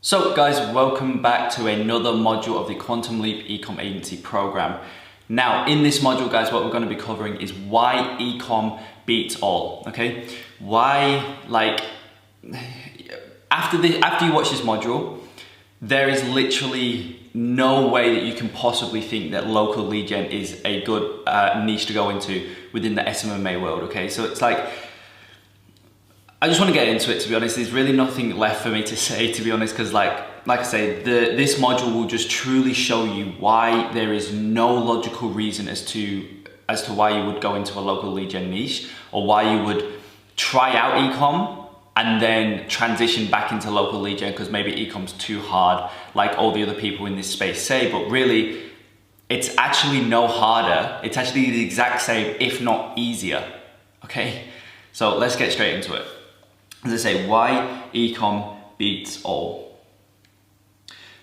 So guys, welcome back to another module of the Quantum Leap Ecomm Agency program. Now, in this module, guys, what we're going to be covering is why Ecomm beats all, okay? Why, after you watch this module, there is literally no way that you can possibly think that local lead gen is a good niche to go into within the SMMA world, okay? So it's like, I just want to get into it, to be honest. There's really nothing left for me to say, to be honest, because like I say, this module will just truly show you why there is no logical reason as to why you would go into a local lead gen niche, or why you would try out Ecomm and then transition back into local lead gen because maybe Ecomm's too hard, like all the other people in this space say. But really, it's actually no harder. It's actually the exact same, if not easier, okay? So let's get straight into it. As I say, why Ecomm beats all.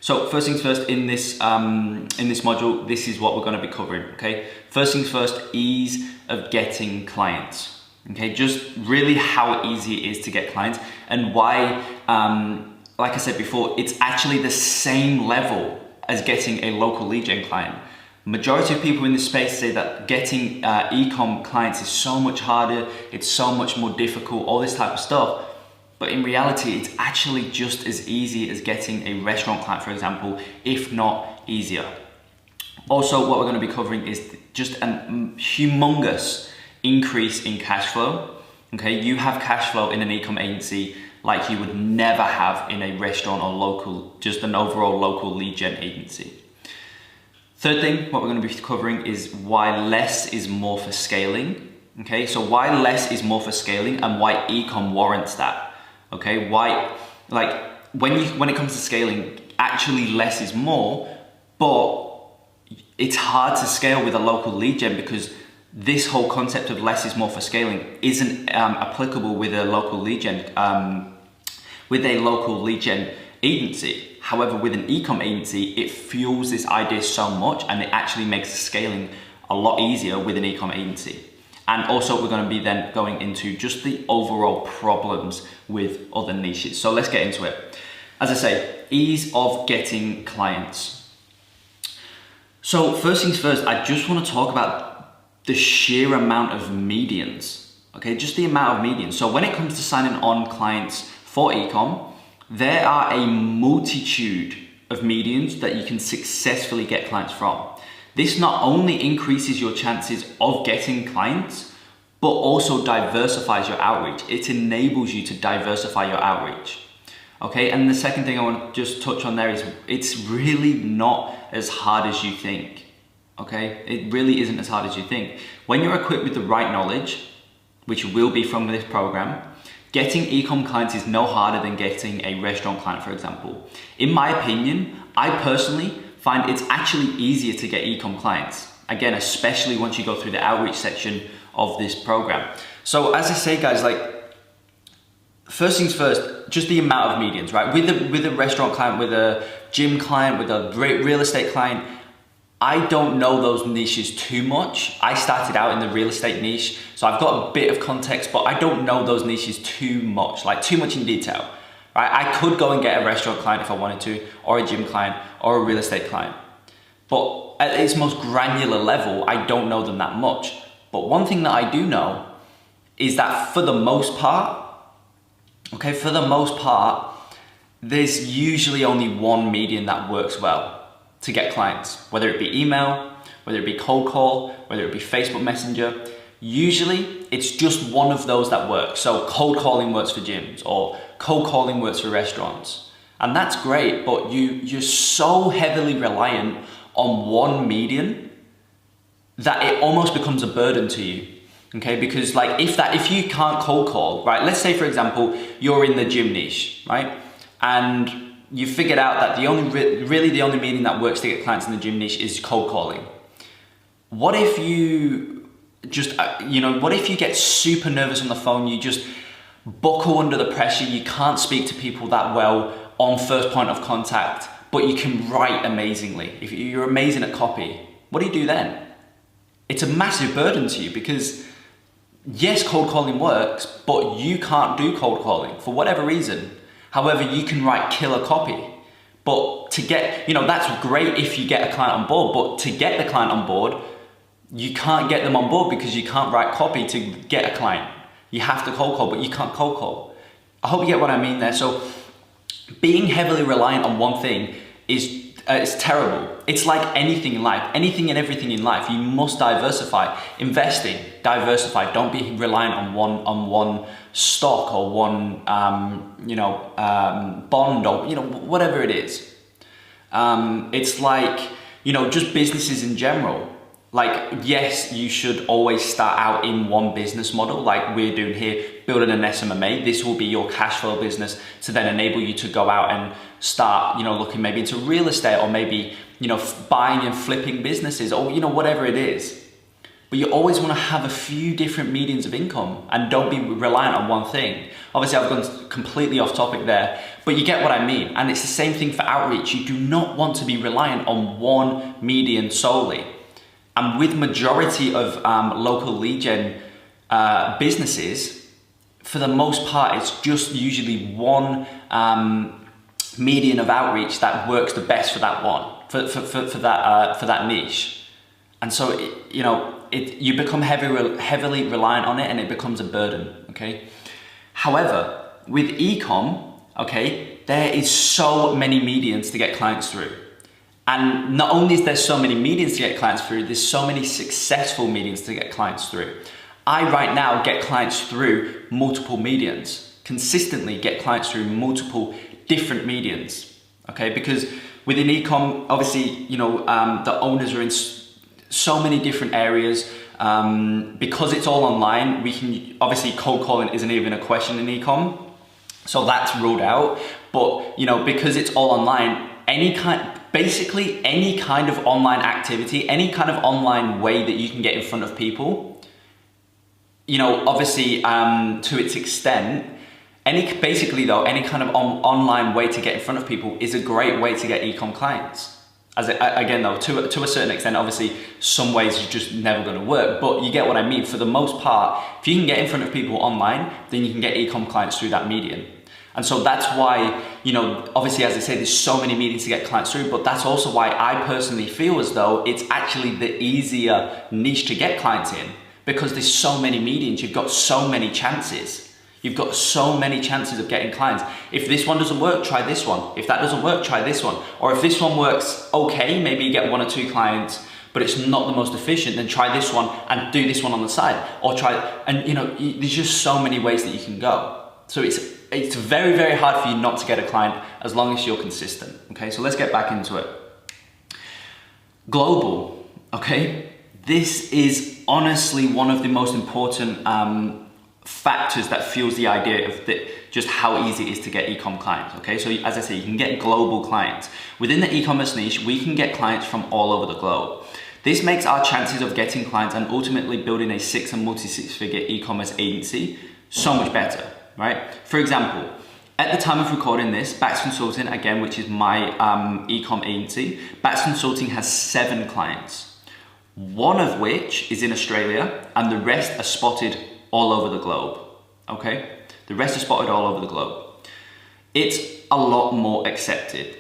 So first things first, in this module, this is what we're going to be covering, okay? First things first, ease of getting clients, okay? Just really how easy it is to get clients, and why, like I said before, it's actually the same level as getting a local lead gen client. Majority of people in this space say that getting Ecomm clients is so much harder, it's so much more difficult, all this type of stuff. But in reality, it's actually just as easy as getting a restaurant client, for example, if not easier. Also, what we're going to be covering is just a humongous increase in cash flow. Okay, you have cash flow in an Ecomm agency like you would never have in a restaurant or just an overall local lead gen agency. Third thing, what we're going to be covering is why less is more for scaling. Okay, so why less is more for scaling and why Ecomm warrants that. Okay, why, like when it comes to scaling, actually less is more, but it's hard to scale with a local lead gen because this whole concept of less is more for scaling isn't applicable with a local lead gen agency. However, with an Ecomm agency, it fuels this idea so much, and it actually makes scaling a lot easier with an Ecomm agency. And also, we're going to be then going into just the overall problems with other niches. So let's get into it. As I say, ease of getting clients. So first things first, I just want to talk about the sheer amount of medians. Okay, just the amount of medians. So when it comes to signing on clients for Ecomm, there are a multitude of medians that you can successfully get clients from. This not only increases your chances of getting clients, but also diversifies your outreach. It enables you to diversify your outreach. Okay, and the second thing I want to just touch on there is it's really not as hard as you think. Okay, it really isn't as hard as you think. When you're equipped with the right knowledge, which will be from this program, getting Ecomm clients is no harder than getting a restaurant client, for example. In my opinion, I personally find it's actually easier to get Ecomm clients. Again, especially once you go through the outreach section of this program. So as I say, guys, like first things first, just the amount of medians, right? With a restaurant client, with a gym client, with a real estate client, I don't know those niches too much. I started out in the real estate niche, so I've got a bit of context, but I don't know those niches too much in detail. Right? I could go and get a restaurant client if I wanted to, or a gym client, or a real estate client. But at its most granular level, I don't know them that much. But one thing that I do know is that for the most part, there's usually only one median that works well to get clients, whether it be email, whether it be cold call, whether it be Facebook Messenger. Usually it's just one of those that works. So cold calling works for gyms, or cold calling works for restaurants. And that's great, but you're so heavily reliant on one median that it almost becomes a burden to you. Okay, because like if you can't cold call, right? Let's say for example, you're in the gym niche, right? And you figured out that the only median that works to get clients in the gym niche is cold calling. What if you just, what if you get super nervous on the phone, you just buckle under the pressure, you can't speak to people that well on first point of contact, but you can write amazingly. If you're amazing at copy, what do then? It's a massive burden to you because yes, cold calling works, but you can't do cold calling for whatever reason. However, you can write killer copy. But to get, that's great if you get a client on board, but to get the client on board, you can't get them on board because you can't write copy to get a client. You have to cold call, but you can't cold call. I hope you get what I mean there. So being heavily reliant on one thing is it's terrible. It's like anything in life, anything and everything in life. You must diversify. Investing, diversify. Don't be reliant on one stock or one bond or whatever it is. It's like just businesses in general. Like, yes, you should always start out in one business model like we're doing here, building an SMMA. This will be your cash flow business to then enable you to go out and start, looking maybe into real estate or maybe, buying and flipping businesses or, whatever it is. But you always want to have a few different mediums of income and don't be reliant on one thing. Obviously, I've gone completely off topic there, but you get what I mean. And it's the same thing for outreach. You do not want to be reliant on one medium solely. And with majority of local lead gen businesses, for the most part, it's just usually one medium of outreach that works the best for that one, for that niche. And so you become heavily reliant on it, and it becomes a burden. Okay. However, with Ecomm, okay, there is so many mediums to get clients through. And not only is there so many mediums to get clients through, there's so many successful mediums to get clients through. I right now get clients through multiple mediums, consistently get clients through multiple different mediums, okay? Because within Ecomm, obviously, the owners are in so many different areas. Because it's all online, we can, obviously cold calling isn't even a question in Ecomm, so that's ruled out. But, because it's all online, basically any kind of online activity, any kind of online way that you can get in front of people, obviously to its extent, any kind of online way to get in front of people is a great way to get Ecomm clients. Again though, to a certain extent, obviously some ways are just never going to work, but you get what I mean. For the most part, if you can get in front of people online, then you can get Ecomm clients through that medium. And so that's why, obviously, as I say, there's so many mediums to get clients through, but that's also why I personally feel as though it's actually the easier niche to get clients in, because there's so many mediums, you've got so many chances. You've got so many chances of getting clients. If this one doesn't work, try this one. If that doesn't work, try this one. Or if this one works okay, maybe you get 1 or 2 clients, but it's not the most efficient, then try this one and do this one on the side. Or there's just so many ways that you can go. So it's very, very hard for you not to get a client as long as you're consistent. Okay, so let's get back into it. Global, okay? This is honestly one of the most important factors that fuels the idea of just how easy it is to get Ecomm clients, okay? So as I say, you can get global clients. Within the e-commerce niche, we can get clients from all over the globe. This makes our chances of getting clients and ultimately building a 6 and multi-6-figure e-commerce agency so much better, right? For example, at the time of recording this, Bax Consulting, again, which is my Ecomm agency, Bax Consulting has 7 clients, one of which is in Australia and the rest are spotted all over the globe, okay? The rest are spotted all over the globe. It's a lot more accepted,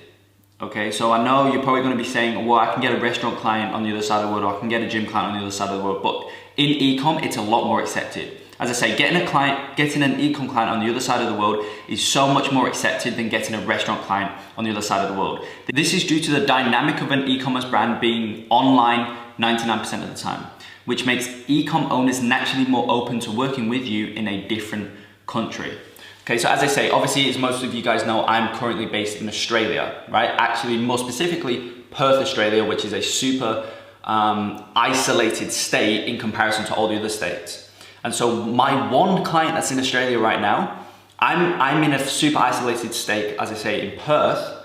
okay? So I know you're probably gonna be saying, well, I can get a restaurant client on the other side of the world, or I can get a gym client on the other side of the world, but in Ecomm, it's a lot more accepted. As I say, getting an Ecomm client on the other side of the world is so much more accepted than getting a restaurant client on the other side of the world. This is due to the dynamic of an e-commerce brand being online 99% of the time, which makes Ecomm owners naturally more open to working with you in a different country. Okay, so as I say, obviously, as most of you guys know, I'm currently based in Australia, right? Actually, more specifically, Perth, Australia, which is a super isolated state in comparison to all the other states. And so my one client that's in Australia right now, I'm in a super isolated state, as I say, in Perth.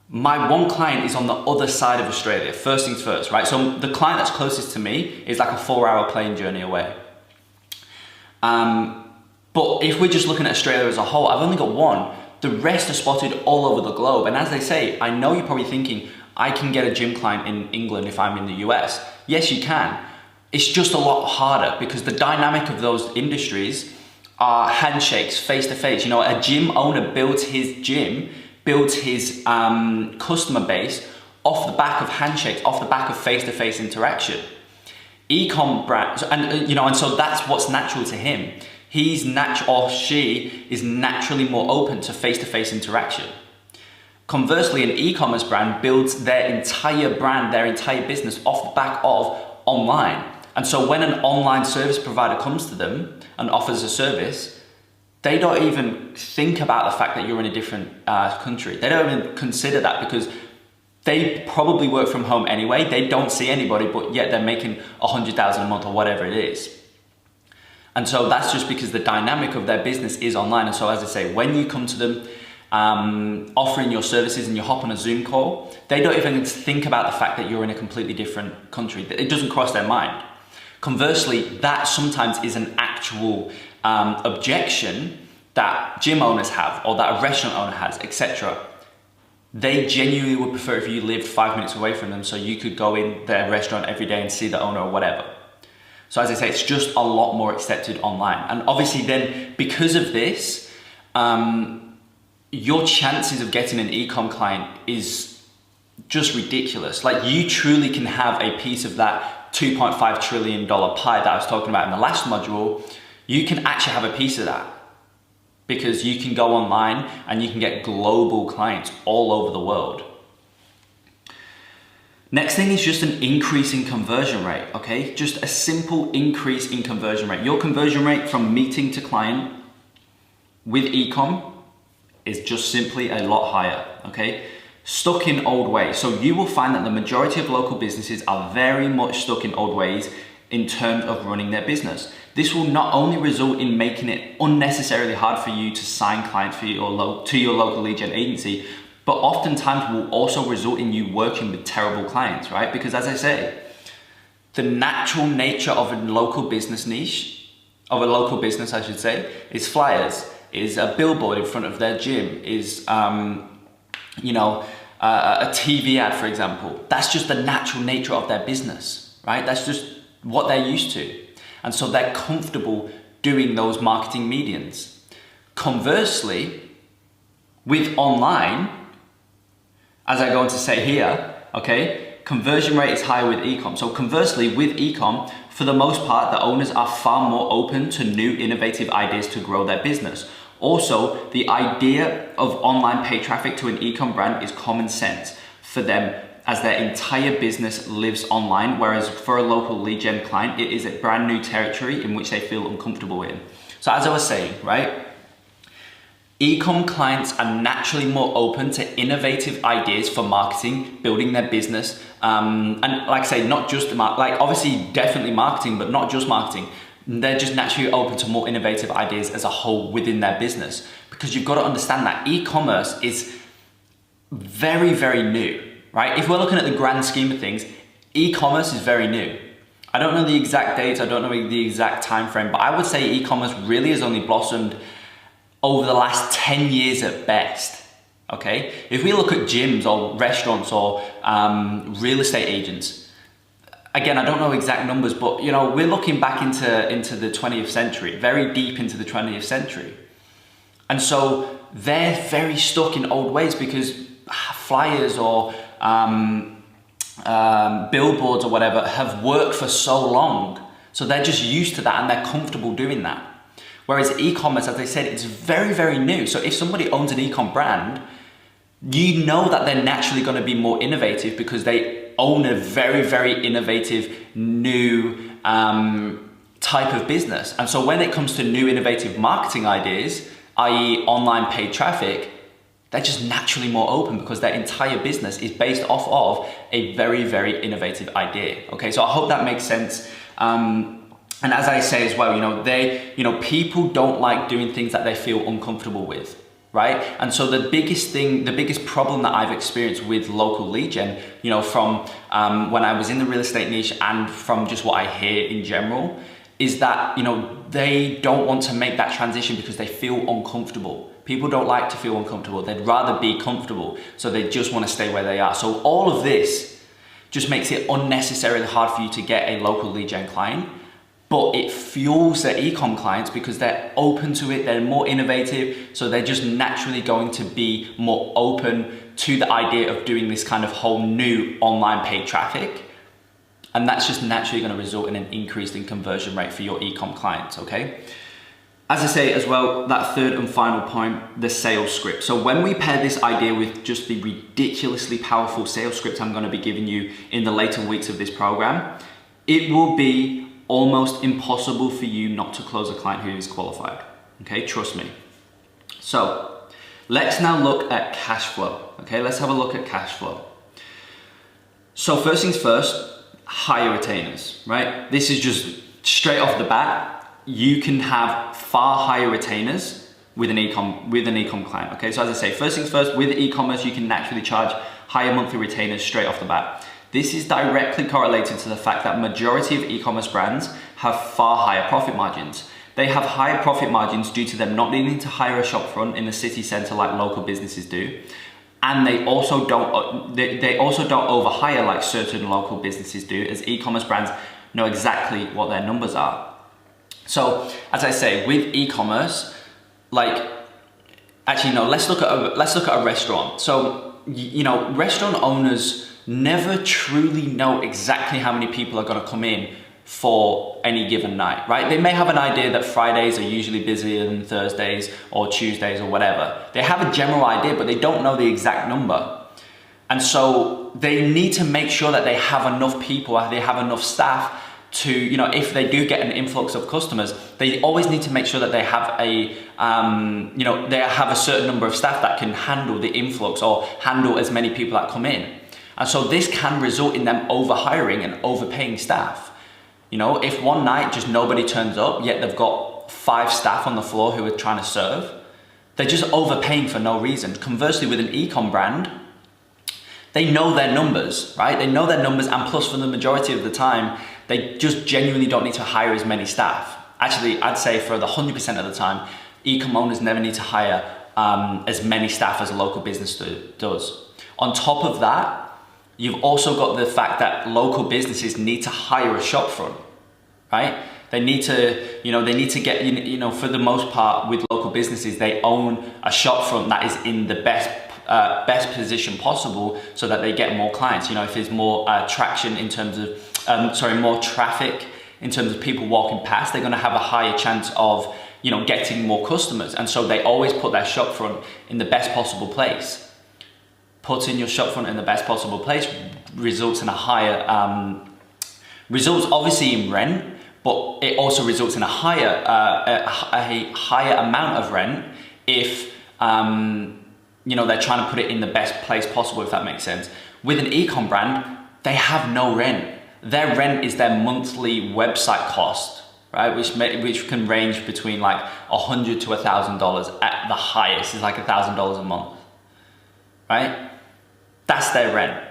My one client is on the other side of Australia, first things first, right? So the client that's closest to me is like a 4-hour plane journey away. But if we're just looking at Australia as a whole, I've only got one. The rest are spotted all over the globe. And as they say, I know you're probably thinking, I can get a gym client in England if I'm in the US. Yes, you can. It's just a lot harder because the dynamic of those industries are handshakes, face to face. You know, a gym owner builds his gym, builds his customer base off the back of handshakes, off the back of face to face interaction. Ecomm brands, and you know, and so that's what's natural to him. He's or she is naturally more open to face to face interaction. Conversely, an e-commerce brand builds their entire brand, their entire business off the back of online. And so when an online service provider comes to them and offers a service, they don't even think about the fact that you're in a different country. They don't even consider that, because they probably work from home anyway. They don't see anybody, but yet they're making 100,000 a month or whatever it is. And so that's just because the dynamic of their business is online. And so, as I say, when you come to them offering your services and you hop on a Zoom call, they don't even think about the fact that you're in a completely different country. It doesn't cross their mind. Conversely, that sometimes is an actual objection that gym owners have, or that a restaurant owner has, etc. They genuinely would prefer if you lived 5 minutes away from them, so you could go in their restaurant every day and see the owner or whatever. So as I say, it's just a lot more accepted online. And obviously then, because of this, your chances of getting an e-com client is just ridiculous. Like, you truly can have a piece of that $2.5 trillion pie that I was talking about in the last module. You can actually have a piece of that, because you can go online and you can get global clients all over the world. Next thing is just an increase in conversion rate, okay? Just a simple increase in conversion rate. Your conversion rate from meeting to client with Ecomm is just simply a lot higher, okay? Stuck in old ways. So you will find that the majority of local businesses are very much stuck in old ways in terms of running their business. This will not only result in making it unnecessarily hard for you to sign clients for your local lead gen agency, but oftentimes will also result in you working with terrible clients, right? Because as I say, the natural nature of a local business niche, of a local business, I should say, is flyers, is a billboard in front of their gym, is, you know, a TV ad, for example. That's just the natural nature of their business, right? That's just what they're used to. And so they're comfortable doing those marketing mediums. Conversely, with online, as I'm going to say here, okay, conversion rate is higher with Ecomm. So conversely, with Ecomm, for the most part, the owners are far more open to new innovative ideas to grow their business. Also, the idea of online paid traffic to an Ecomm brand is common sense for them, as their entire business lives online, whereas for a local lead gen client, it is a brand new territory in which they feel uncomfortable in. So as I was saying, right, Ecomm clients are naturally more open to innovative ideas for marketing, building their business, and like I say, not just like obviously definitely marketing, but not just marketing. They're just naturally open to more innovative ideas as a whole within their business, because you've got to understand that e-commerce is very, very new, right? If we're looking at the grand scheme of things, e-commerce is very new. I don't know the exact dates, I don't know the exact time frame, but I would say e-commerce really has only blossomed over the last 10 years at best, okay? If we look at gyms or restaurants or real estate agents, again, I don't know exact numbers, but you know, we're looking back into the 20th century, very deep into the 20th century. And so they're very stuck in old ways because flyers or billboards or whatever have worked for so long. So they're just used to that and they're comfortable doing that. Whereas e-commerce, as I said, it's very, very new. So if somebody owns an e-com brand, you know that they're naturally going to be more innovative because they own a very, very innovative new type of business. And so when it comes to new innovative marketing ideas, i.e. online paid traffic, they're just naturally more open because their entire business is based off of a very, very innovative idea. Okay, so I hope that makes sense. And as I say as well, people don't like doing things that they feel uncomfortable with, right? And so the biggest problem that I've experienced with local lead gen, from when I was in the real estate niche and from just what I hear in general, is that, they don't want to make that transition because they feel uncomfortable. People don't like to feel uncomfortable. They'd rather be comfortable. So they just want to stay where they are. So all of this just makes it unnecessarily hard for you to get a local lead gen client. but it fuels their e-com clients because they're open to it, they're more innovative, so they're just naturally going to be more open to the idea of doing this kind of whole new online paid traffic. And that's just naturally going to result in an increase in conversion rate for your e-com clients, okay? As I say as well, that third and final point, the sales script. So when we pair this idea with just the ridiculously powerful sales script I'm going to be giving you in the later weeks of this program, it will be almost impossible for you not to close a client who is qualified, okay? Trust me. So let's now look at cash flow, okay? Let's have a look at cash flow. So first things first, higher retainers, right? This is just straight off the bat. You can have far higher retainers with an e-com client, okay? So as I say, first things first, with e-commerce, you can naturally charge higher monthly retainers straight off the bat. This is directly correlated to the fact that majority of e-commerce brands have far higher profit margins. They have higher profit margins due to them not needing to hire a shopfront in the city center like local businesses do. And they also don't overhire like certain local businesses do, as e-commerce brands know exactly what their numbers are. So as I say, with e-commerce, let's look at a restaurant. So restaurant owners never truly know exactly how many people are going to come in for any given night, right? They may have an idea that Fridays are usually busier than Thursdays or Tuesdays or whatever. They have a general idea, but they don't know the exact number. And so they need to make sure that they have enough people, they have enough staff to, if they do get an influx of customers, they always need to make sure that they have they have a certain number of staff that can handle the influx or handle as many people that come in. And so this can result in them overhiring and overpaying staff. If one night just nobody turns up, yet they've got 5 staff on the floor who are trying to serve, they're just overpaying for no reason. Conversely, with an e-com brand, they know their numbers, right? They know their numbers, and plus for the majority of the time, they just genuinely don't need to hire as many staff. Actually, I'd say for the 100% of the time, e-com owners never need to hire as many staff as a local business does. On top of that, you've also got the fact that local businesses need to hire a shopfront, right? They need to, get, for the most part with local businesses, they own a shopfront that is in the best position possible so that they get more clients. If there's more traction in terms of, more traffic in terms of people walking past, they're gonna have a higher chance of, getting more customers. And so they always put their shopfront in the best possible place. Putting your shopfront in the best possible place results in a higher, results obviously in rent, but it also results in a higher amount of rent if they're trying to put it in the best place possible, if that makes sense. With an e-com brand, they have no rent. Their rent is their monthly website cost, right? Which can range between like $100 to $1,000 at the highest. It's like $1,000 a month, right? That's their rent.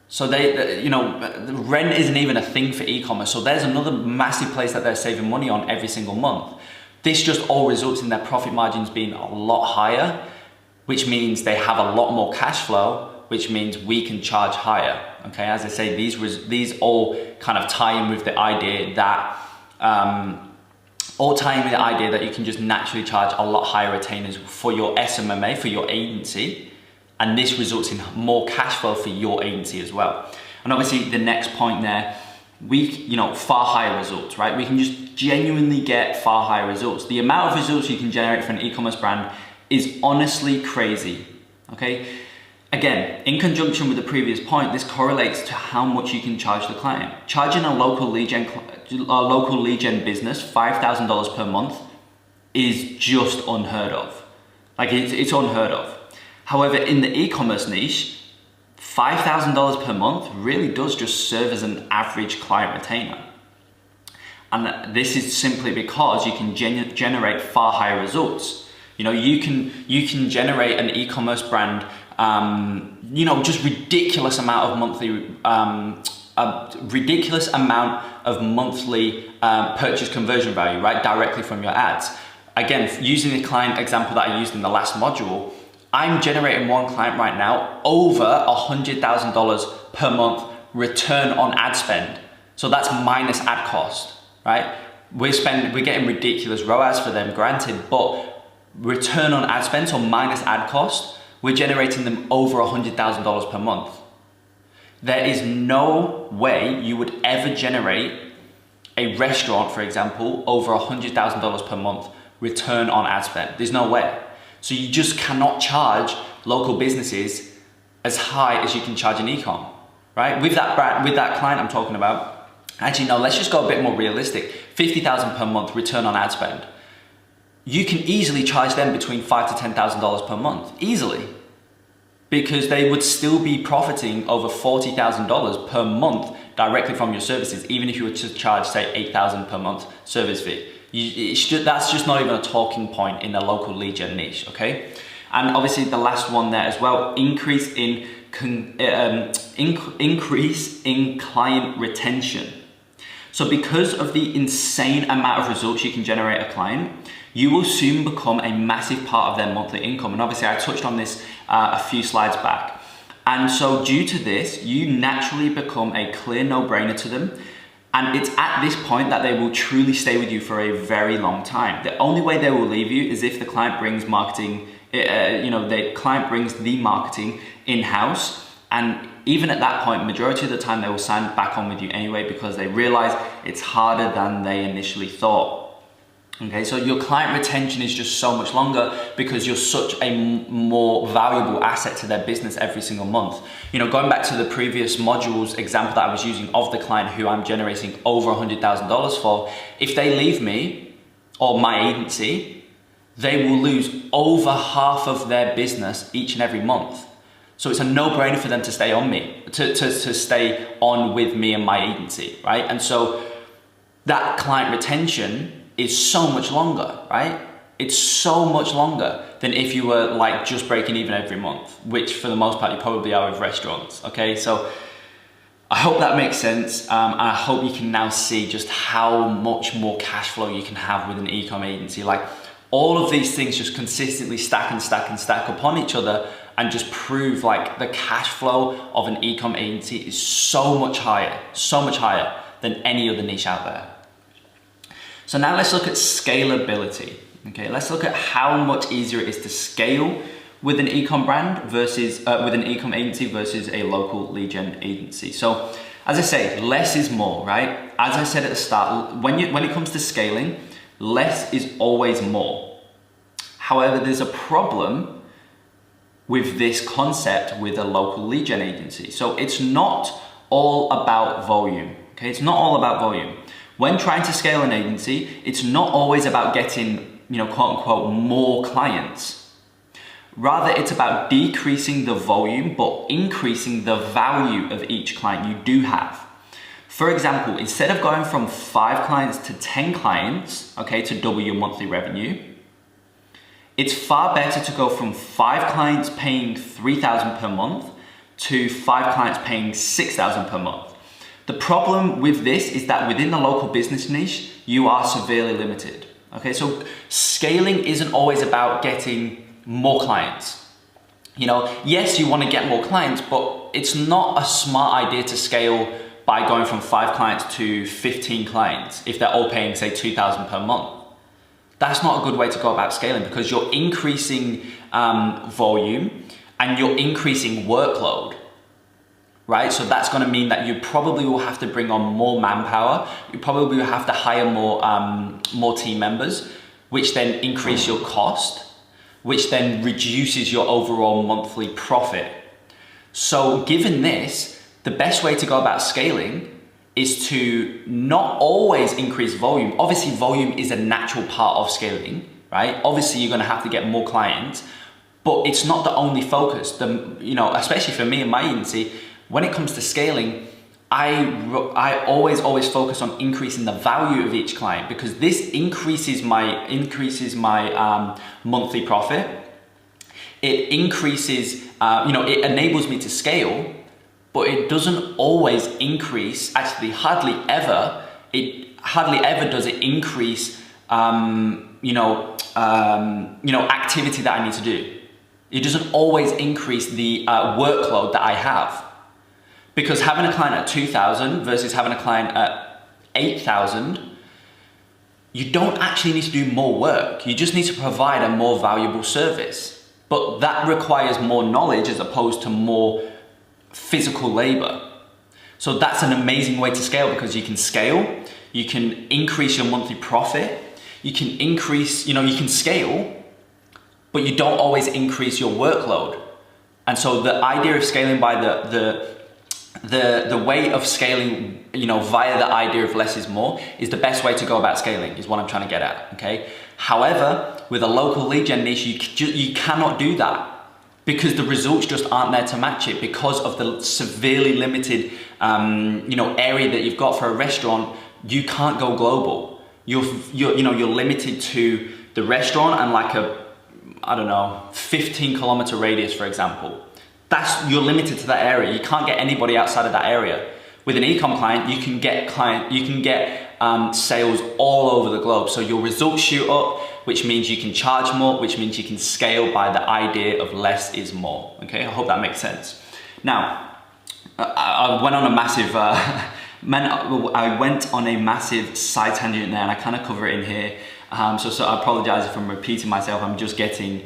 So the rent isn't even a thing for e-commerce. So there's another massive place that they're saving money on every single month. This just all results in their profit margins being a lot higher, which means they have a lot more cash flow, which means we can charge higher. Okay, as I say, these all kind of tie in with the idea that you can just naturally charge a lot higher retainers for your SMMA, for your agency. And this results in more cash flow for your agency as well. And obviously the next point there, far higher results, right? We can just genuinely get far higher results. The amount of results you can generate for an e-commerce brand is honestly crazy, okay? Again, in conjunction with the previous point, this correlates to how much you can charge the client. Charging a local lead gen business $5,000 per month is just unheard of. Like it's unheard of. However, in the e-commerce niche, $5,000 per month really does just serve as an average client retainer. And this is simply because you can generate far higher results. You can generate an e-commerce brand, just ridiculous amount of monthly purchase conversion value, right? Directly from your ads. Again, using the client example that I used in the last module, I'm generating one client right now over $100,000 per month return on ad spend. So that's minus ad cost, right? we're getting ridiculous ROAS for them, granted, but return on ad spend, so minus ad cost, we're generating them over $100,000 per month. There is no way you would ever generate a restaurant, for example, over $100,000 per month return on ad spend. There's no way. So you just cannot charge local businesses as high as you can charge an e-com, right? With that brand, with that client I'm talking about, actually no, let's just go a bit more realistic. 50,000 per month return on ad spend. You can easily charge them between $5,000 to $10,000 per month, easily. Because they would still be profiting over $40,000 per month directly from your services, even if you were to charge, say, $8,000 per month service fee. That's just not even a talking point in the local lead gen niche, okay? And obviously the last one there as well, increase in client retention. So because of the insane amount of results you can generate a client, you will soon become a massive part of their monthly income. And obviously I touched on this a few slides back. And so due to this, you naturally become a clear no-brainer to them. And it's at this point that they will truly stay with you for a very long time. The only way they will leave you is if the client brings marketing, the client brings the marketing in-house. And even at that point, majority of the time they will sign back on with you anyway because they realize it's harder than they initially thought. Okay, so your client retention is just so much longer because you're such a more valuable asset to their business every single month. You know, going back to the previous modules example that I was using of the client who I'm generating over $100,000 for, if they leave me or my agency, they will lose over half of their business each and every month. So it's a no-brainer for them to stay on me, to stay on with me and my agency, right? And so that client retention is so much longer, right? It's so much longer than if you were like just breaking even every month, which for the most part you probably are with restaurants, okay? So I hope that makes sense. And I hope you can now see just how much more cash flow you can have with an e-com agency. Like all of these things just consistently stack and stack and stack upon each other and just prove like the cash flow of an e-com agency is so much higher than any other niche out there. So now let's look at scalability. Okay, let's look at how much easier it is to scale with an e-com brand versus with an e-com agency versus a local lead gen agency. So as I say, less is more, right? As I said at the start, when it comes to scaling, less is always more. However, there's a problem with this concept with a local lead gen agency. So it's not all about volume, okay? It's not all about volume. When trying to scale an agency, it's not always about getting, quote unquote, more clients. Rather, it's about decreasing the volume, but increasing the value of each client you do have. For example, instead of going from 5 clients to 10 clients, okay, to double your monthly revenue, it's far better to go from 5 clients paying $3,000 per month to 5 clients paying $6,000 per month. The problem with this is that within the local business niche, you are severely limited. Okay, so scaling isn't always about getting more clients. Yes, you want to get more clients, but it's not a smart idea to scale by going from 5 clients to 15 clients if they're all paying, say, $2,000 per month. That's not a good way to go about scaling because you're increasing volume and you're increasing workload. Right? So that's going to mean that you probably will have to bring on more manpower. You probably will have to hire more team members, which then increase your cost, which then reduces your overall monthly profit. So given this, the best way to go about scaling is to not always increase volume. Obviously, volume is a natural part of scaling, right? Obviously, you're going to have to get more clients, but it's not the only focus. Especially for me and my agency, when it comes to scaling, I always focus on increasing the value of each client because this increases my monthly profit. It increases, it enables me to scale, but it doesn't always increase. Actually, hardly ever does it increase, activity that I need to do. It doesn't always increase the workload that I have. Because having a client at 2,000 versus having a client at 8,000, you don't actually need to do more work. You just need to provide a more valuable service. But that requires more knowledge as opposed to more physical labor. So that's an amazing way to scale, because you can scale, you can increase your monthly profit, you can increase, you can scale, but you don't always increase your workload. And so the idea of scaling by the way of scaling, via the idea of less is more is the best way to go about scaling, is what I'm trying to get at, okay? However, with a local lead gen niche, you cannot do that, because the results just aren't there to match it because of the severely limited, area that you've got for a restaurant. You can't go global. You're limited to the restaurant and like a, 15-kilometer radius, for example. You're limited to that area. You can't get anybody outside of that area. With an e-com client, you can get sales all over the globe. So your results shoot up, which means you can charge more, which means you can scale by the idea of less is more. Okay, I hope that makes sense. Now, I went on a massive, side tangent there, and I kind of cover it in here. So I apologize if I'm repeating myself. I'm just getting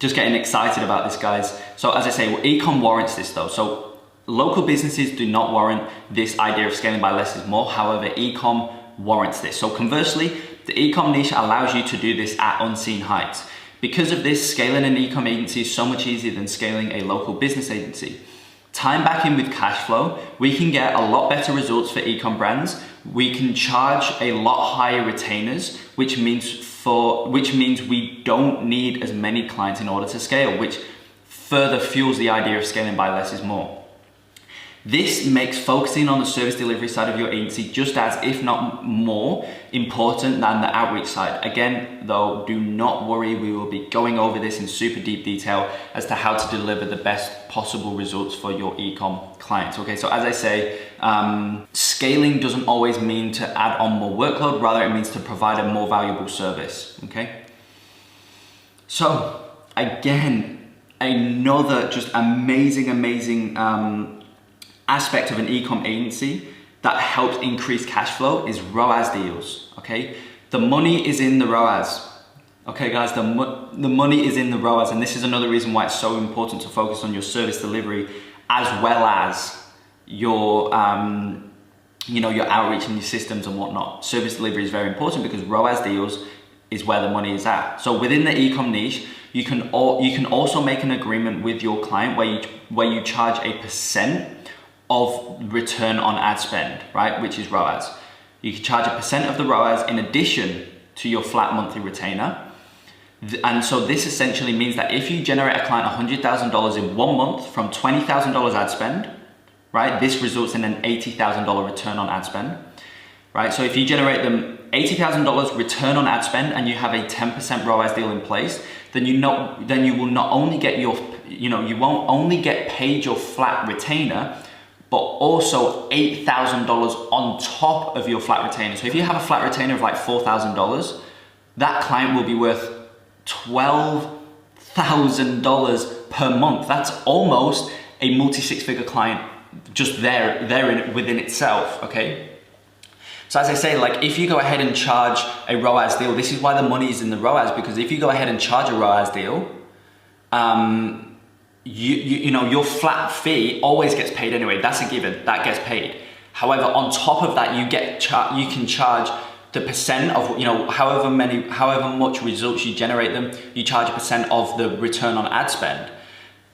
excited about this, guys. So as I say, Ecomm warrants this though. So local businesses do not warrant this idea of scaling by less is more. However, Ecomm warrants this. So conversely, the Ecomm niche allows you to do this at unseen heights. Because of this, scaling an Ecomm agency is so much easier than scaling a local business agency. Time back in with cash flow, we can get a lot better results for Ecomm brands. We can charge a lot higher retainers, which means we don't need as many clients in order to scale, which further fuels the idea of scaling by less is more. This makes focusing on the service delivery side of your agency just as, if not more, important than the outreach side. Again, though, do not worry, we will be going over this in super deep detail as to how to deliver the best possible results for your Ecomm clients. Okay, so as I say, scaling doesn't always mean to add on more workload, rather it means to provide a more valuable service, okay? So, again, another just amazing aspect of an Ecomm agency that helps increase cash flow is ROAS deals, okay? The money is in the ROAS. Okay guys, the money is in the ROAS, and this is another reason why it's so important to focus on your service delivery as well as your your outreach and your systems and whatnot. Service delivery is very important because ROAS deals is where the money is at. So within the Ecomm niche, you can also make an agreement with your client where you charge a percent of return on ad spend, right? Which is ROAS. You can charge a percent of the ROAS in addition to your flat monthly retainer. And so this essentially means that if you generate a client $100,000 in 1 month from $20,000 ad spend, right? This results in an $80,000 return on ad spend, right? So if you generate them $80,000 return on ad spend and you have a 10% ROAS deal in place, then you will not only get you won't only get paid your flat retainer, but also $8,000 on top of your flat retainer. So if you have a flat retainer of like $4,000, that client will be worth $12,000 per month. That's almost a multi-six-figure client just within itself, okay? So as I say, like if you go ahead and charge a ROAS deal, this is why the money is in the ROAS, because if you go ahead and charge a ROAS deal, your flat fee always gets paid anyway. That's a given, that gets paid. However, on top of that, you can charge the percent of however much results you generate them. You charge a percent of the return on ad spend,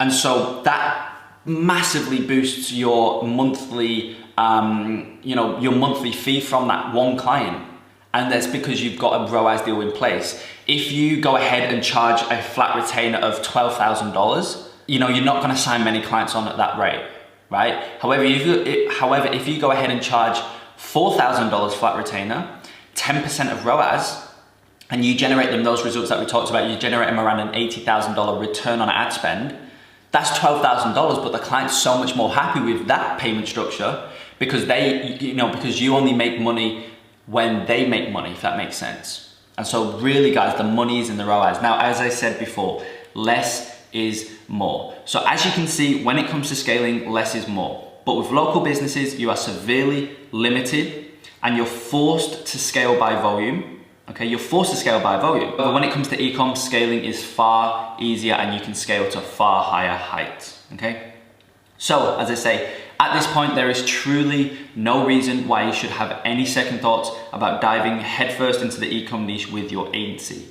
and so that massively boosts your monthly your monthly fee from that one client. And that's because you've got a ROAS deal in place. If you go ahead and charge a flat retainer of $12,000, you're not going to sign many clients on at that rate, right? However, if you go ahead and charge $4,000 flat retainer, 10% of ROAS, and you generate them those results that we talked about, you generate them around an $80,000 return on ad spend, that's $12,000, but the client's so much more happy with that payment structure because because you only make money when they make money, if that makes sense. And so really guys, the money is in the ROAS. Now, as I said before, less is more. So as you can see, when it comes to scaling, less is more. But with local businesses, you are severely limited and you're forced to scale by volume, okay, you're forced to scale by volume. But when it comes to Ecomm, scaling is far easier and you can scale to far higher heights, okay? So, as I say, at this point, there is truly no reason why you should have any second thoughts about diving headfirst into the Ecomm niche with your agency.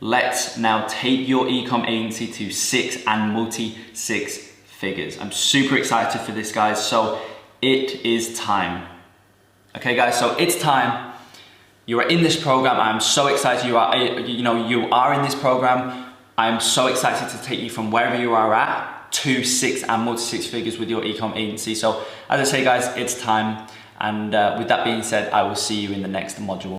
Let's now take your Ecomm agency to 6 and multi-6 figures. I'm super excited for this, guys. So it is time. Okay, guys, so it's time. You are in this program. I'm so excited you are in this program. I'm so excited to take you from wherever you are at to 6 and multi-6 figures with your Ecomm agency. So as I say, guys, it's time. And with that being said, I will see you in the next module.